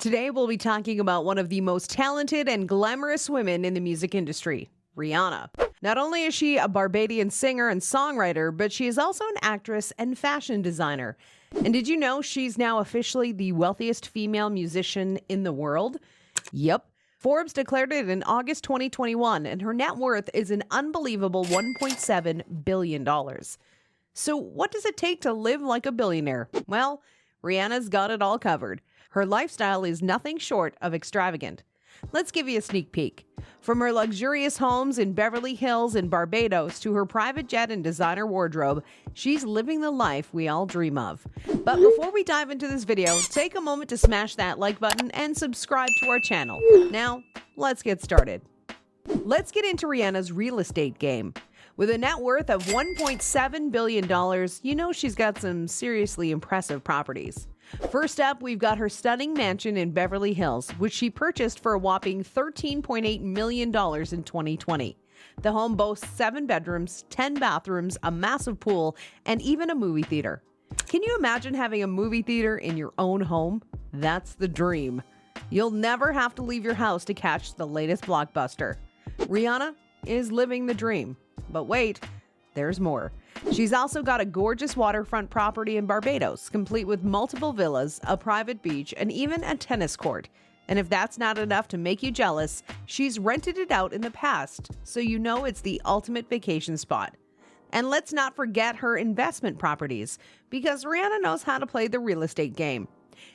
Today, we'll be talking about one of the most talented and glamorous women in the music industry, Rihanna. Not only is she a Barbadian singer and songwriter, but she is also an actress and fashion designer. And did you know she's now officially the wealthiest female musician in the world? Yep. Forbes declared it in August 2021, and her net worth is an unbelievable $1.7 billion. So what does it take to live like a billionaire? Well, Rihanna's got it all covered. Her lifestyle is nothing short of extravagant. Let's give you a sneak peek. From her luxurious homes in Beverly Hills and Barbados to her private jet and designer wardrobe, she's living the life we all dream of. But before we dive into this video, take a moment to smash that like button and subscribe to our channel. Now, let's get started. Let's get into Rihanna's real estate game. With a net worth of $1.7 billion, you know she's got some seriously impressive properties. First up, we've got her stunning mansion in Beverly Hills, which she purchased for a whopping $13.8 million in 2020. The home boasts 7 bedrooms, 10 bathrooms, a massive pool, and even a movie theater. Can you imagine having a movie theater in your own home? That's the dream. You'll never have to leave your house to catch the latest blockbuster. Rihanna is living the dream. But wait, there's more. She's also got a gorgeous waterfront property in Barbados, complete with multiple villas, a private beach, and even a tennis court. And if that's not enough to make you jealous, she's rented it out in the past, so you know it's the ultimate vacation spot. And let's not forget her investment properties, because Rihanna knows how to play the real estate game.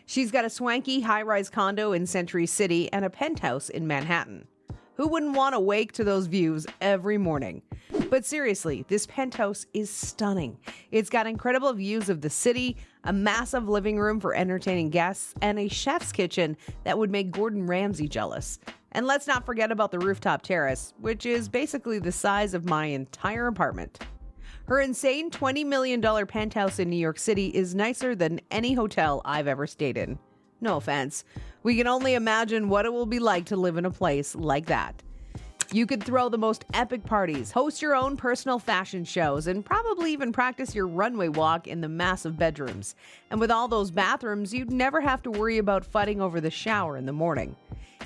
She's got a swanky high-rise condo in Century City and a penthouse in Manhattan. Who wouldn't want to wake to those views every morning? But seriously, this penthouse is stunning. It's got incredible views of the city, a massive living room for entertaining guests, and a chef's kitchen that would make Gordon Ramsay jealous. And let's not forget about the rooftop terrace, which is basically the size of my entire apartment. Her insane $20 million penthouse in New York City is nicer than any hotel I've ever stayed in. No offense. We can only imagine what it will be like to live in a place like that. You could throw the most epic parties, host your own personal fashion shows, and probably even practice your runway walk in the massive bedrooms. And with all those bathrooms, you'd never have to worry about fighting over the shower in the morning.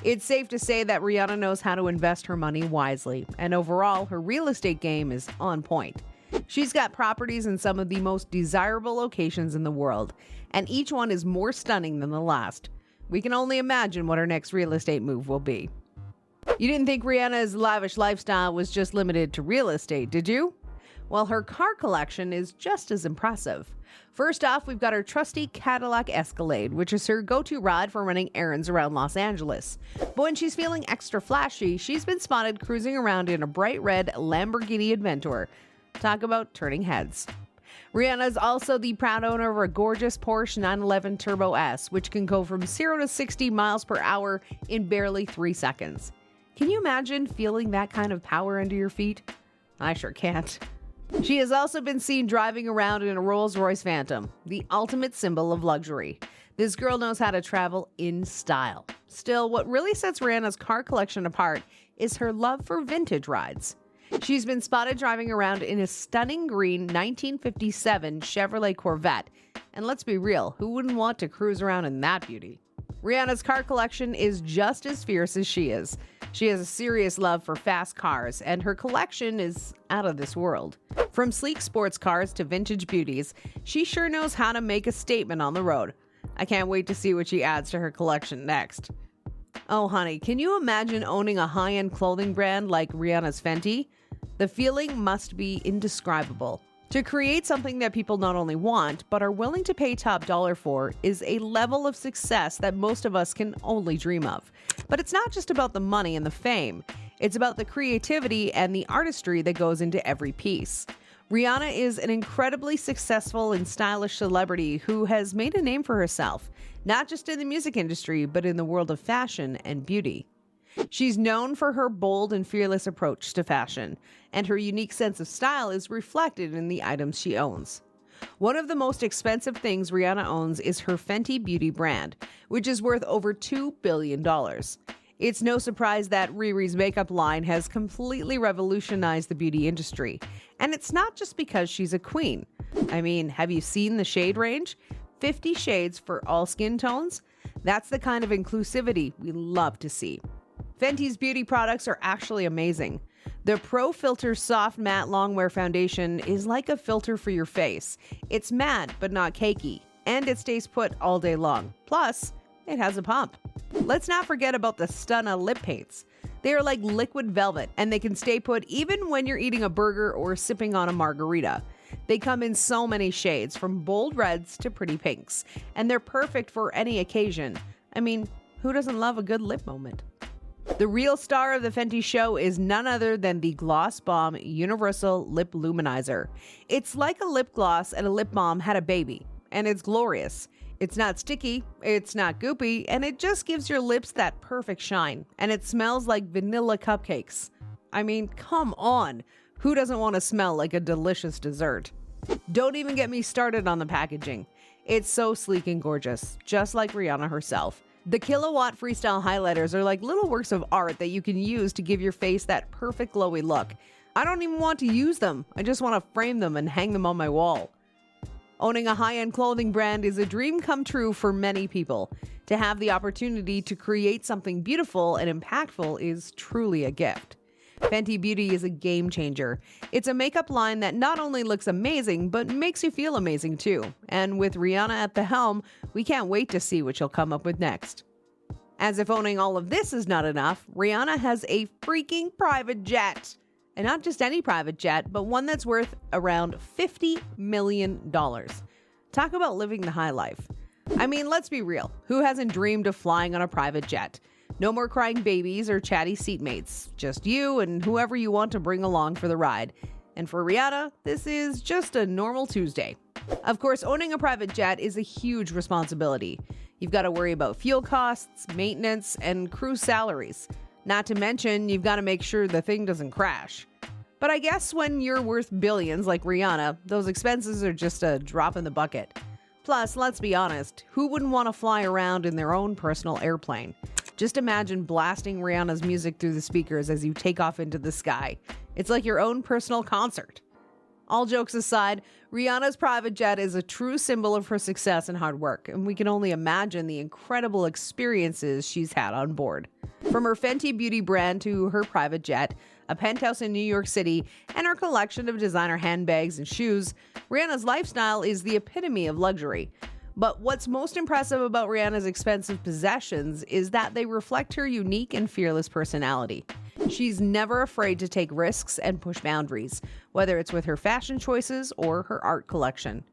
It's safe to say that Rihanna knows how to invest her money wisely, and overall, her real estate game is on point. She's got properties in some of the most desirable locations in the world, and each one is more stunning than the last. We can only imagine what her next real estate move will be. You didn't think Rihanna's lavish lifestyle was just limited to real estate, did you? Well, her car collection is just as impressive. First off, we've got her trusty Cadillac Escalade, which is her go-to ride for running errands around Los Angeles. But when she's feeling extra flashy, she's been spotted cruising around in a bright red Lamborghini Adventure. Talk about turning heads. Rihanna is also the proud owner of a gorgeous Porsche 911 Turbo S, which can go from 0 to 60 miles per hour in barely 3 seconds. Can you imagine feeling that kind of power under your feet? I sure can't. She has also been seen driving around in a Rolls-Royce Phantom, the ultimate symbol of luxury. This girl knows how to travel in style. Still, what really sets Rihanna's car collection apart is her love for vintage rides. She's been spotted driving around in a stunning green 1957 Chevrolet Corvette. And let's be real, who wouldn't want to cruise around in that beauty? Rihanna's car collection is just as fierce as she is. She has a serious love for fast cars, and her collection is out of this world. From sleek sports cars to vintage beauties, she sure knows how to make a statement on the road. I can't wait to see what she adds to her collection next. Oh honey, can you imagine owning a high-end clothing brand like Rihanna's Fenty? The feeling must be indescribable. To create something that people not only want, but are willing to pay top dollar for is a level of success that most of us can only dream of. But it's not just about the money and the fame. It's about the creativity and the artistry that goes into every piece. Rihanna is an incredibly successful and stylish celebrity who has made a name for herself, not just in the music industry, but in the world of fashion and beauty. She's known for her bold and fearless approach to fashion, and her unique sense of style is reflected in the items she owns. One of the most expensive things Rihanna owns is her Fenty beauty brand, which is worth over $2 billion. It's no surprise that Riri's makeup line has completely revolutionized the beauty industry. And it's not just because she's a queen. I mean, have you seen the shade range? 50 shades for all skin tones. That's the kind of inclusivity we love to see. Fenty's beauty products are actually amazing. The Pro Filter Soft Matte Longwear Foundation is like a filter for your face. It's matte but not cakey, and it stays put all day long. Plus, it has a pump. Let's not forget about the Stunna lip paints. They are like liquid velvet, and they can stay put even when you're eating a burger or sipping on a margarita. They come in so many shades, from bold reds to pretty pinks, and they're perfect for any occasion. I mean, who doesn't love a good lip moment? The real star of the Fenty show is none other than the Gloss Bomb Universal Lip Luminizer. It's like a lip gloss and a lip balm had a baby, and it's glorious. It's not sticky, it's not goopy, and it just gives your lips that perfect shine. And it smells like vanilla cupcakes. I mean, come on. Who doesn't want to smell like a delicious dessert? Don't even get me started on the packaging. It's so sleek and gorgeous, just like Rihanna herself. The Kilowatt Freestyle highlighters are like little works of art that you can use to give your face that perfect glowy look. I don't even want to use them. I just want to frame them and hang them on my wall. Owning a high-end clothing brand is a dream come true for many people. To have the opportunity to create something beautiful and impactful is truly a gift. Fenty Beauty is a game changer. It's a makeup line that not only looks amazing, but makes you feel amazing too. And with Rihanna at the helm, we can't wait to see what she'll come up with next. As if owning all of this is not enough, Rihanna has a freaking private jet. And not just any private jet, but one that's worth around $50 million. Talk about living the high life. I mean, let's be real. Who hasn't dreamed of flying on a private jet? No more crying babies or chatty seatmates. Just you and whoever you want to bring along for the ride. And for Rihanna, this is just a normal Tuesday. Of course, owning a private jet is a huge responsibility. You've got to worry about fuel costs, maintenance, and crew salaries. Not to mention, you've got to make sure the thing doesn't crash. But I guess when you're worth billions like Rihanna, those expenses are just a drop in the bucket. Plus, let's be honest, who wouldn't want to fly around in their own personal airplane? Just imagine blasting Rihanna's music through the speakers as you take off into the sky. It's like your own personal concert. All jokes aside, Rihanna's private jet is a true symbol of her success and hard work, and we can only imagine the incredible experiences she's had on board. From her Fenty Beauty brand to her private jet, a penthouse in New York City, and her collection of designer handbags and shoes, Rihanna's lifestyle is the epitome of luxury. But what's most impressive about Rihanna's expensive possessions is that they reflect her unique and fearless personality. She's never afraid to take risks and push boundaries, whether it's with her fashion choices or her art collection.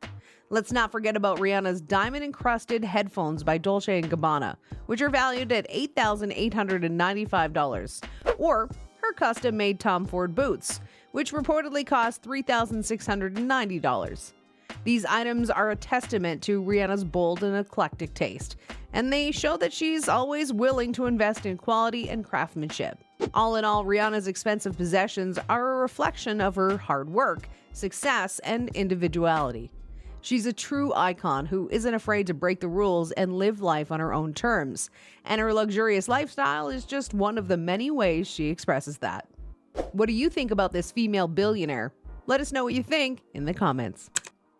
Let's not forget about Rihanna's diamond-encrusted headphones by Dolce & Gabbana, which are valued at $8,895, or her custom-made Tom Ford boots, which reportedly cost $3,690. These items are a testament to Rihanna's bold and eclectic taste, and they show that she's always willing to invest in quality and craftsmanship. All in all, Rihanna's expensive possessions are a reflection of her hard work, success, and individuality. She's a true icon who isn't afraid to break the rules and live life on her own terms, and her luxurious lifestyle is just one of the many ways she expresses that. What do you think about this female billionaire? Let us know what you think in the comments.